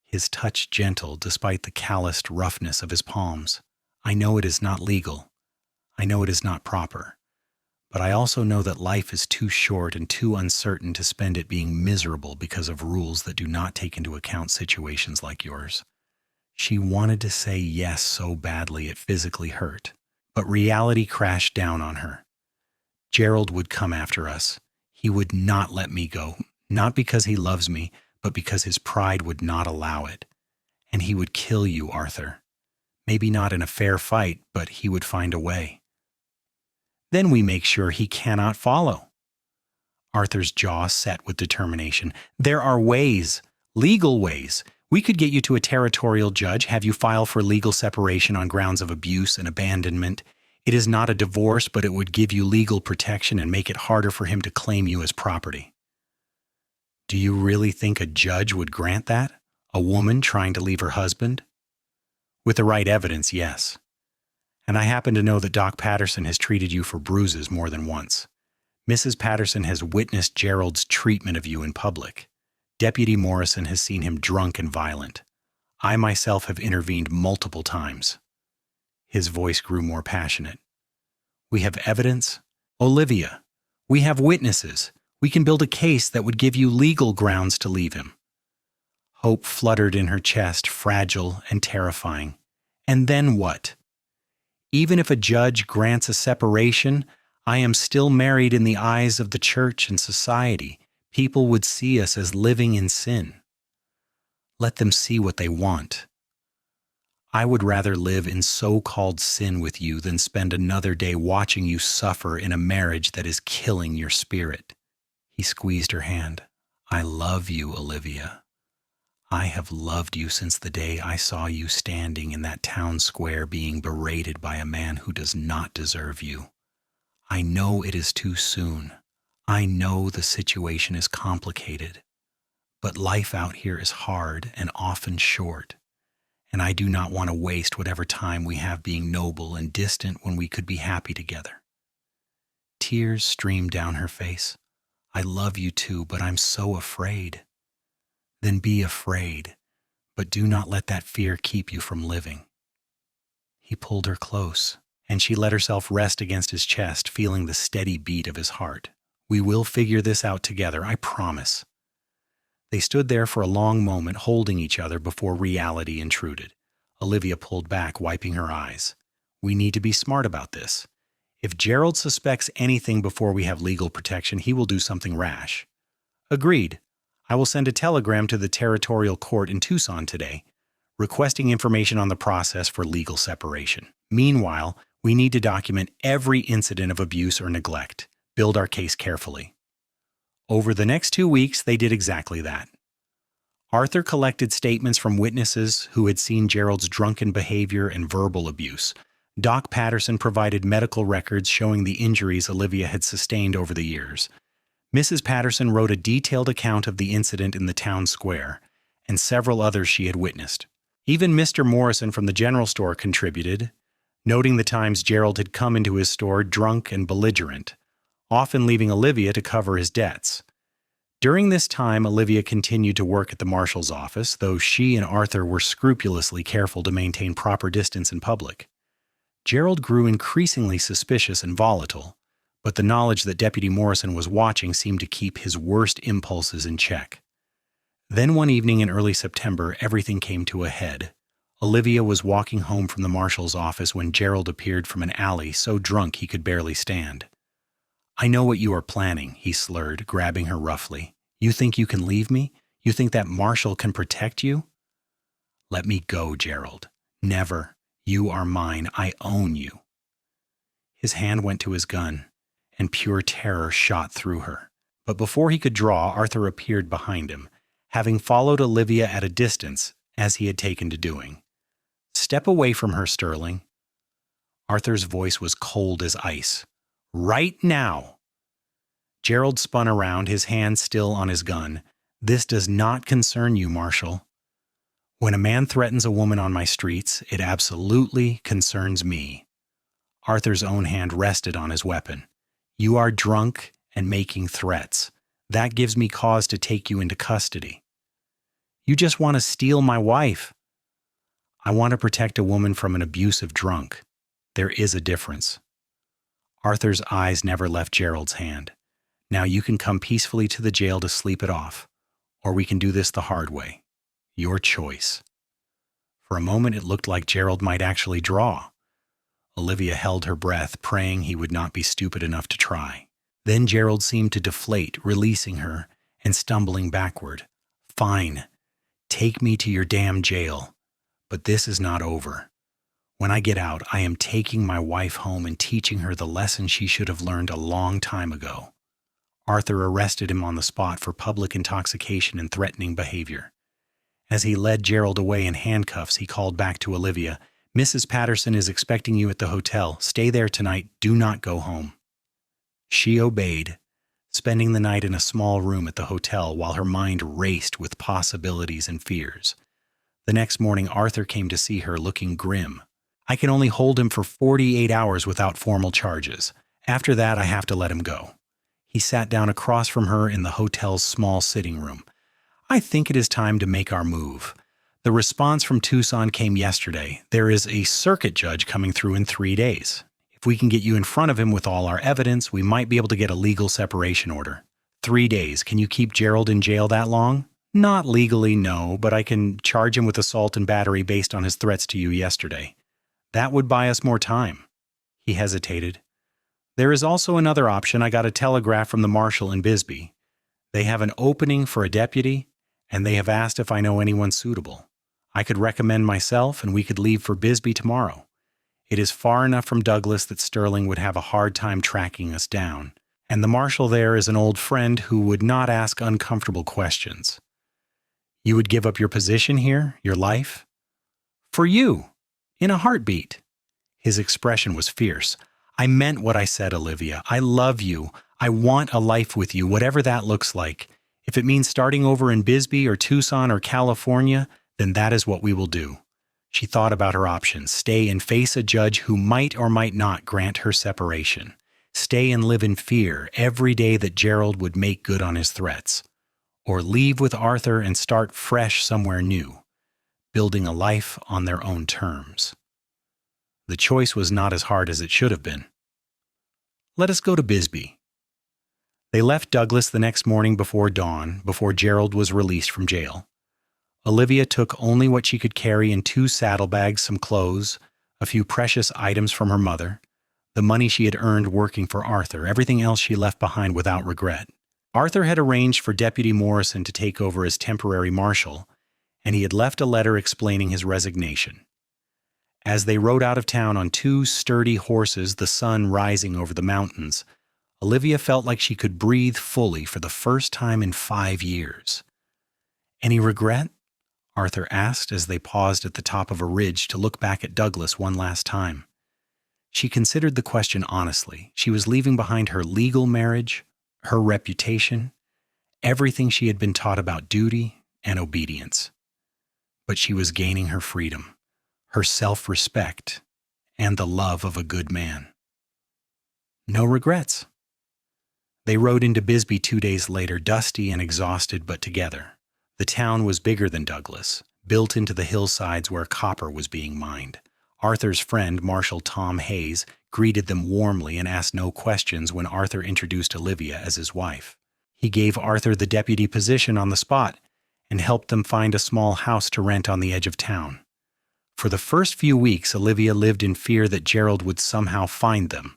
his touch gentle despite the calloused roughness of his palms. I know it is not legal. I know it is not proper. But I also know that life is too short and too uncertain to spend it being miserable because of rules that do not take into account situations like yours. She wanted to say yes so badly it physically hurt, but reality crashed down on her. Gerald would come after us. He would not let me go, not because he loves me, but because his pride would not allow it. And he would kill you, Arthur. Maybe not in a fair fight, but he would find a way. Then we make sure he cannot follow. Arthur's jaw set with determination. There are ways, legal ways. We could get you to a territorial judge, have you file for legal separation on grounds of abuse and abandonment. It is not a divorce, but it would give you legal protection and make it harder for him to claim you as property. Do you really think a judge would grant that? A woman trying to leave her husband? With the right evidence, yes. And I happen to know that Doc Patterson has treated you for bruises more than once. Mrs. Patterson has witnessed Gerald's treatment of you in public. Deputy Morrison has seen him drunk and violent. I myself have intervened multiple times. His voice grew more passionate. We have evidence? Olivia, we have witnesses. We can build a case that would give you legal grounds to leave him. Hope fluttered in her chest, fragile and terrifying. And then what? Even if a judge grants a separation, I am still married in the eyes of the church and society. People would see us as living in sin. Let them see what they want. I would rather live in so-called sin with you than spend another day watching you suffer in a marriage that is killing your spirit. He squeezed her hand. I love you, Olivia. I have loved you since the day I saw you standing in that town square being berated by a man who does not deserve you. I know it is too soon. I know the situation is complicated, but life out here is hard and often short, and I do not want to waste whatever time we have being noble and distant when we could be happy together. Tears streamed down her face. I love you too, but I'm so afraid. Then be afraid, but do not let that fear keep you from living. He pulled her close, and she let herself rest against his chest, feeling the steady beat of his heart. We will figure this out together, I promise. They stood there for a long moment, holding each other before reality intruded. Olivia pulled back, wiping her eyes. We need to be smart about this. If Gerald suspects anything before we have legal protection, he will do something rash. Agreed. I will send a telegram to the territorial court in Tucson today, requesting information on the process for legal separation. Meanwhile, we need to document every incident of abuse or neglect. Build our case carefully. Over the next 2 weeks, they did exactly that. Arthur collected statements from witnesses who had seen Gerald's drunken behavior and verbal abuse. Doc Patterson provided medical records showing the injuries Olivia had sustained over the years. Mrs. Patterson wrote a detailed account of the incident in the town square, and several others she had witnessed. Even Mr. Morrison from the general store contributed, noting the times Gerald had come into his store drunk and belligerent, often leaving Olivia to cover his debts. During this time, Olivia continued to work at the marshal's office, though she and Arthur were scrupulously careful to maintain proper distance in public. Gerald grew increasingly suspicious and volatile, but the knowledge that Deputy Morrison was watching seemed to keep his worst impulses in check. Then one evening in early September, everything came to a head. Olivia was walking home from the marshal's office when Gerald appeared from an alley so drunk he could barely stand. I know what you are planning, he slurred, grabbing her roughly. You think you can leave me? You think that marshal can protect you? Let me go, Gerald. Never. You are mine. I own you. His hand went to his gun, and pure terror shot through her. But before he could draw, Arthur appeared behind him, having followed Olivia at a distance, as he had taken to doing. Step away from her, Sterling. Arthur's voice was cold as ice. Right now! Gerald spun around, his hand still on his gun. This does not concern you, Marshal. When a man threatens a woman on my streets, it absolutely concerns me. Arthur's own hand rested on his weapon. You are drunk and making threats. That gives me cause to take you into custody. You just want to steal my wife. I want to protect a woman from an abusive drunk. There is a difference. Arthur's eyes never left Gerald's hand. Now you can come peacefully to the jail to sleep it off, or we can do this the hard way. Your choice. For a moment it looked like Gerald might actually draw. Olivia held her breath, praying he would not be stupid enough to try. Then Gerald seemed to deflate, releasing her and stumbling backward. "Fine. Take me to your damn jail. But this is not over. When I get out, I am taking my wife home and teaching her the lesson she should have learned a long time ago." Arthur arrested him on the spot for public intoxication and threatening behavior. As he led Gerald away in handcuffs, he called back to Olivia, "Mrs. Patterson is expecting you at the hotel. Stay there tonight. Do not go home." She obeyed, spending the night in a small room at the hotel while her mind raced with possibilities and fears. The next morning, Arthur came to see her looking grim. "I can only hold him for 48 hours without formal charges. After that, I have to let him go." He sat down across from her in the hotel's small sitting room. "I think it is time to make our move. The response from Tucson came yesterday. There is a circuit judge coming through in 3 days. If we can get you in front of him with all our evidence, we might be able to get a legal separation order." 3 days. Can you keep Gerald in jail that long?" "Not legally, no, but I can charge him with assault and battery based on his threats to you yesterday." "That would buy us more time." He hesitated. "There is also another option. I got a telegraph from the marshal in Bisbee. They have an opening for a deputy, and they have asked if I know anyone suitable. I could recommend myself, and we could leave for Bisbee tomorrow. It is far enough from Douglas that Sterling would have a hard time tracking us down, and the marshal there is an old friend who would not ask uncomfortable questions." "You would give up your position here, your life?" "For you, in a heartbeat." His expression was fierce. "I meant what I said, Olivia. I love you. I want a life with you, whatever that looks like. If it means starting over in Bisbee or Tucson or California, then that is what we will do." She thought about her options: stay and face a judge who might or might not grant her separation, stay and live in fear every day that Gerald would make good on his threats, or leave with Arthur and start fresh somewhere new, building a life on their own terms. The choice was not as hard as it should have been. "Let us go to Bisbee." They left Douglas the next morning before dawn, before Gerald was released from jail. Olivia took only what she could carry in 2 saddlebags, some clothes, a few precious items from her mother, the money she had earned working for Arthur. Everything else she left behind without regret. Arthur had arranged for Deputy Morrison to take over as temporary marshal, and he had left a letter explaining his resignation. As they rode out of town on 2 sturdy horses, the sun rising over the mountains, Olivia felt like she could breathe fully for the first time in 5 years. "Any regret?" Arthur asked as they paused at the top of a ridge to look back at Douglas one last time. She considered the question honestly. She was leaving behind her legal marriage, her reputation, everything she had been taught about duty and obedience. But she was gaining her freedom, her self-respect, and the love of a good man. No regrets. They rode into Bisbee 2 days later, dusty and exhausted, but together. The town was bigger than Douglas, built into the hillsides where copper was being mined. Arthur's friend, Marshal Tom Hayes, greeted them warmly and asked no questions when Arthur introduced Olivia as his wife. He gave Arthur the deputy position on the spot and helped them find a small house to rent on the edge of town. For the first few weeks, Olivia lived in fear that Gerald would somehow find them.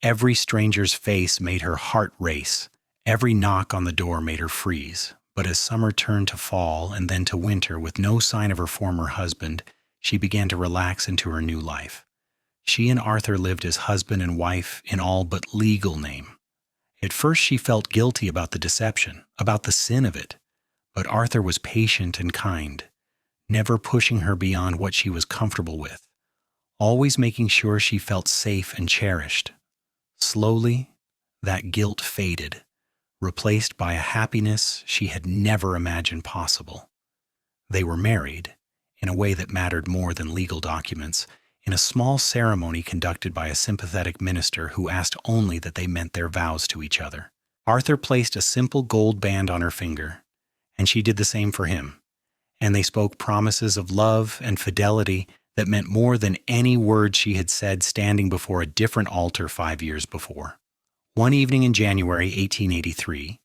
Every stranger's face made her heart race. Every knock on the door made her freeze. But as summer turned to fall and then to winter with no sign of her former husband, she began to relax into her new life. She and Arthur lived as husband and wife in all but legal name. At first she felt guilty about the deception, about the sin of it. But Arthur was patient and kind, never pushing her beyond what she was comfortable with, always making sure she felt safe and cherished. Slowly, that guilt faded, replaced by a happiness she had never imagined possible. They were married, in a way that mattered more than legal documents, in a small ceremony conducted by a sympathetic minister who asked only that they meant their vows to each other. Arthur placed a simple gold band on her finger, and she did the same for him, and they spoke promises of love and fidelity that meant more than any words she had said standing before a different altar 5 years before. One evening in January 1883,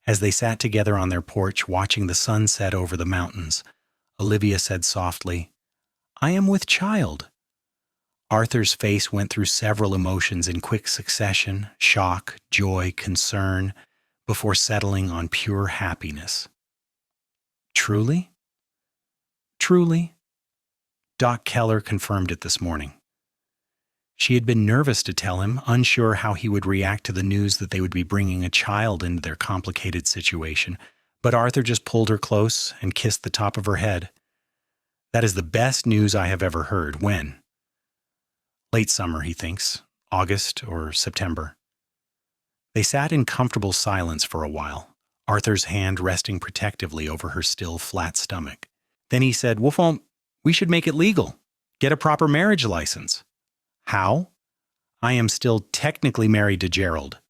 as they sat together on their porch watching the sun set over the mountains, Olivia said softly, I am with child." Arthur's face went through several emotions in quick succession: shock, joy, concern, before settling on pure happiness. "Truly?" "Truly." Doc Keller confirmed it this morning. She had been nervous to tell him, unsure how he would react to the news that they would be bringing a child into their complicated situation, but Arthur just pulled her close and kissed the top of her head. "That is the best news I have ever heard. When?" "Late summer," he thinks. August or September. They sat in comfortable silence for a while, Arthur's hand resting protectively over her still flat stomach. Then he said, "Wolfholm, we should make it legal. Get a proper marriage license." "How?" "I am still technically married to Gerald."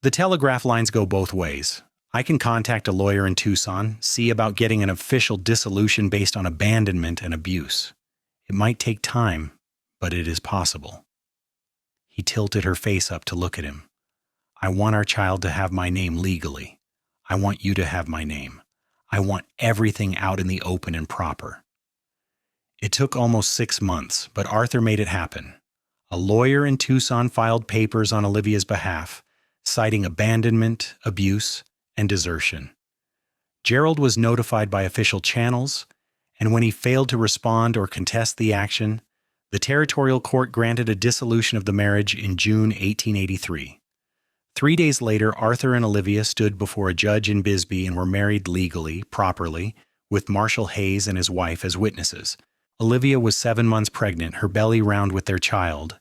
"The telegraph lines go both ways. I can contact a lawyer in Tucson, see about getting an official dissolution based on abandonment and abuse. It might take time, but it is possible." He tilted her face up to look at him. "I want our child to have my name legally. I want you to have my name. I want everything out in the open and proper." It took almost 6 months, but Arthur made it happen. A lawyer in Tucson filed papers on Olivia's behalf, citing abandonment, abuse, and desertion. Gerald was notified by official channels, and when he failed to respond or contest the action, the territorial court granted a dissolution of the marriage in June 1883. 3 days later, Arthur and Olivia stood before a judge in Bisbee and were married legally, properly, with Marshal Hayes and his wife as witnesses. Olivia was 7 months pregnant, her belly round with their child,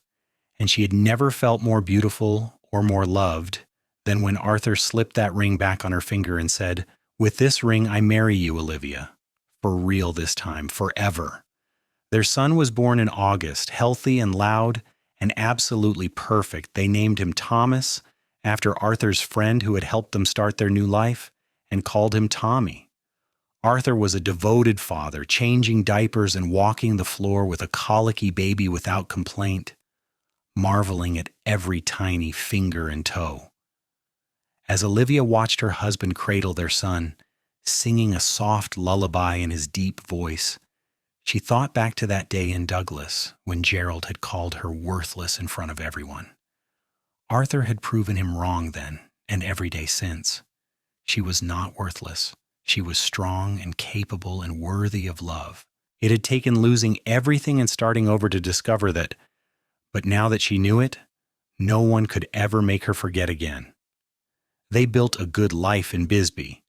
and she had never felt more beautiful or more loved than when Arthur slipped that ring back on her finger and said, "With this ring I marry you, Olivia. For real this time, forever." Their son was born in August, healthy and loud and absolutely perfect. They named him Thomas, after Arthur's friend who had helped them start their new life, and called him Tommy. Arthur was a devoted father, changing diapers and walking the floor with a colicky baby without complaint, marveling at every tiny finger and toe. As Olivia watched her husband cradle their son, singing a soft lullaby in his deep voice, she thought back to that day in Douglas when Gerald had called her worthless in front of everyone. Arthur had proven him wrong then, and every day since. She was not worthless. She was strong and capable and worthy of love. It had taken losing everything and starting over to discover that, but now that she knew it, no one could ever make her forget again. They built a good life in Bisbee.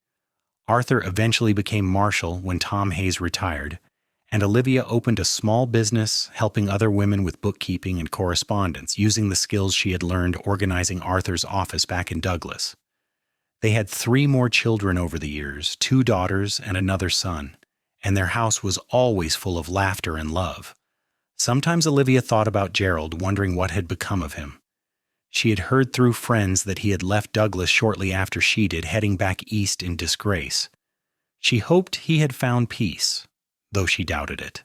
Arthur eventually became marshal when Tom Hayes retired, and Olivia opened a small business helping other women with bookkeeping and correspondence, using the skills she had learned organizing Arthur's office back in Douglas. They had 3 more children over the years, 2 daughters and another son, and their house was always full of laughter and love. Sometimes Olivia thought about Gerald, wondering what had become of him. She had heard through friends that he had left Douglas shortly after she did, heading back east in disgrace. She hoped he had found peace, though she doubted it.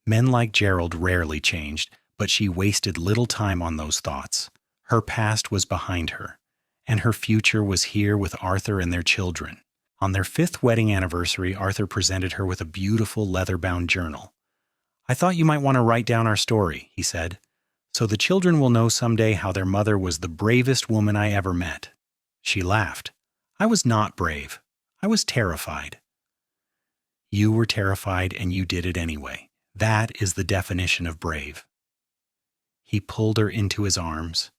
Men like Gerald rarely changed, but she wasted little time on those thoughts. Her past was behind her, and her future was here with Arthur and their children. On their 5th wedding anniversary, Arthur presented her with a beautiful leather-bound journal. "I thought you might want to write down our story," he said, "so the children will know someday how their mother was the bravest woman I ever met." She laughed. "I was not brave. I was terrified." "You were terrified and you did it anyway. That is the definition of brave." He pulled her into his arms,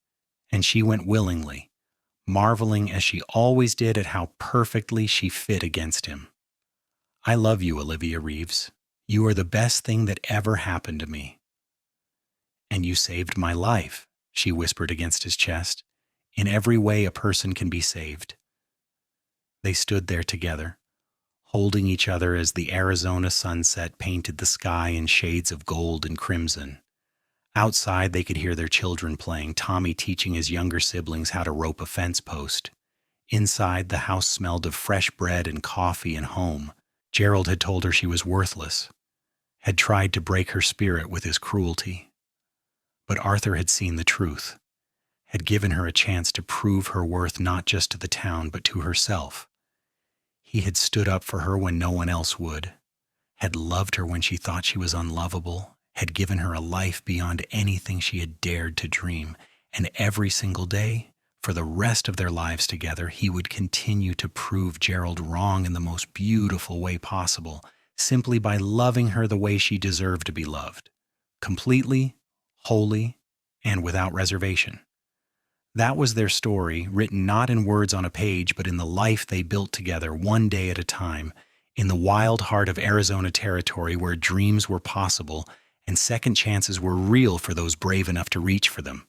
and she went willingly, marveling as she always did at how perfectly she fit against him. "I love you, Olivia Reeves. You are the best thing that ever happened to me." "And you saved my life," she whispered against his chest. "In every way a person can be saved." They stood there together, holding each other as the Arizona sunset painted the sky in shades of gold and crimson. Outside, they could hear their children playing, Tommy teaching his younger siblings how to rope a fence post. Inside, the house smelled of fresh bread and coffee and home. Gerald had told her she was worthless, had tried to break her spirit with his cruelty. But Arthur had seen the truth, had given her a chance to prove her worth not just to the town but to herself. He had stood up for her when no one else would, had loved her when she thought she was unlovable, had given her a life beyond anything she had dared to dream, and every single day, for the rest of their lives together, he would continue to prove Gerald wrong in the most beautiful way possible, simply by loving her the way she deserved to be loved, completely, wholly, and without reservation. That was their story, written not in words on a page, but in the life they built together, one day at a time, in the wild heart of Arizona territory where dreams were possible and second chances were real for those brave enough to reach for them.